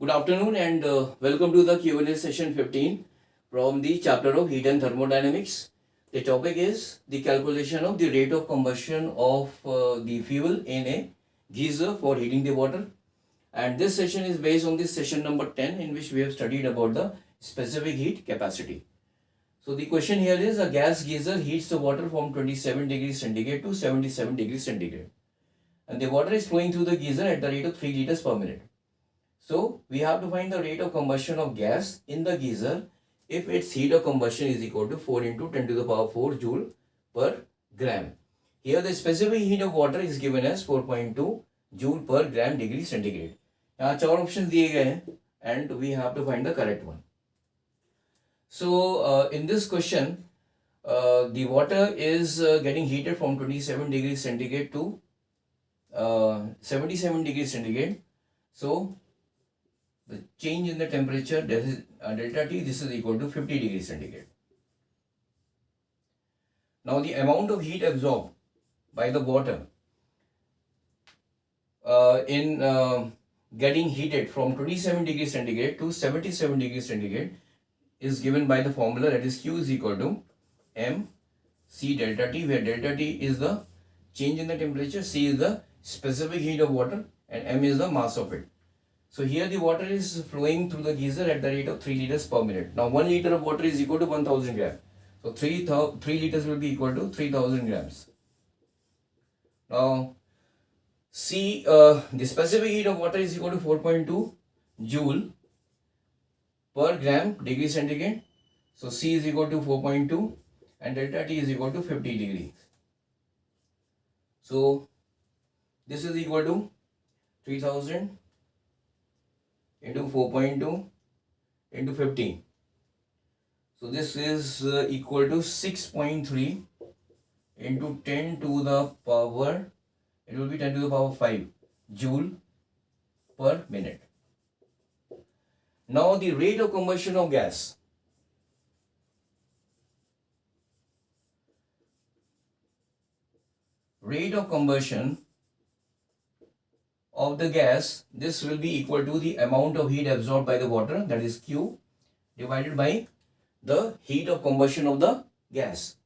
Good afternoon and welcome to the Q&A session 15 from the chapter of Heat and Thermodynamics. The topic is the calculation of the rate of combustion of the fuel in a geyser for heating the water. And this session is based on this session number 10 in which we have studied about the specific heat capacity. So the question here is a gas geyser heats the water from 27 degrees centigrade to 77 degrees centigrade. And the water is flowing through the geyser at the rate of 3 liters per minute. So we have to find the rate of combustion of gas in the geyser if its heat of combustion is equal to 4 into 10 to the power 4 joule per gram. Here the specific heat of water is given as 4.2 joule per gram degree centigrade. यहाँ 4 options दिए गए हैं and we have to find the correct one. So in this question, the water is getting heated from 27 degrees centigrade to 77 degrees centigrade. So the change in the temperature, that is delta T, this is equal to 50 degrees centigrade. Now the amount of heat absorbed by the water in getting heated from 27 degrees centigrade to 77 degrees centigrade is given by the formula, that is Q is equal to m C delta T, where delta T is the change in the temperature, C is the specific heat of water and m is the mass of it. So here the water is flowing through the geyser at the rate of 3 liters per minute. Now 1 liter of water is equal to 1000 grams. So 3 liters will be equal to 3000 grams. Now C, the specific heat of water is equal to 4.2 joule per gram degree centigrade. So C is equal to 4.2 and delta T is equal to 50 degrees. So this is equal to 3000 into 4.2 into 15. So this is equal to 6.3 into 10 to the power, it will be 10 to the power 5 joule per minute. Now the rate of combustion of gas. Rate of combustion of the gas, this will be equal to the amount of heat absorbed by the water, that is Q, divided by the heat of combustion of the gas.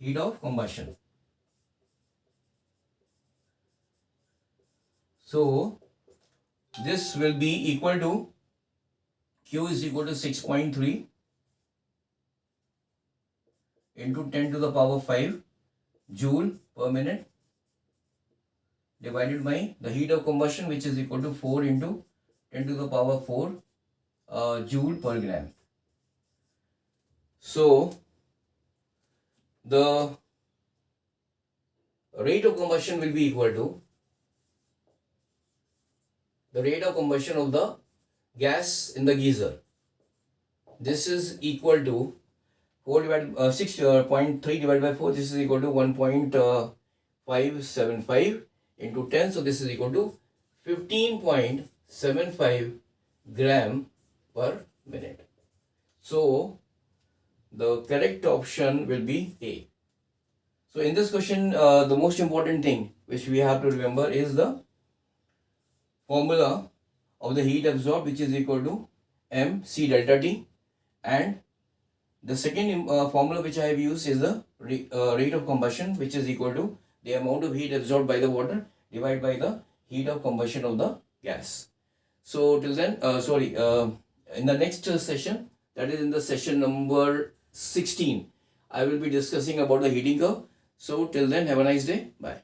Heat of combustion. So this will be equal to Q is equal to 6.3 into 10 to the power 5 joule per minute divided by the heat of combustion, which is equal to 4 into 10 to the power 4 joule per gram. So the rate of combustion will be equal to the rate of combustion of the gas in the geyser. This is equal to 6.3 divided by 4. This is equal to 1.575 into 10. So this is equal to 15.75 gram per minute. So the correct option will be A. So in this question, the most important thing which we have to remember is the formula of the heat absorbed, which is equal to m C delta T, and the second formula which I have used is the rate of combustion, which is equal to the amount of heat absorbed by the water divided by the heat of combustion of the gas. So till then, in the next session, that is in the session number 16, I will be discussing about the heating curve. So till then, have a nice day. Bye.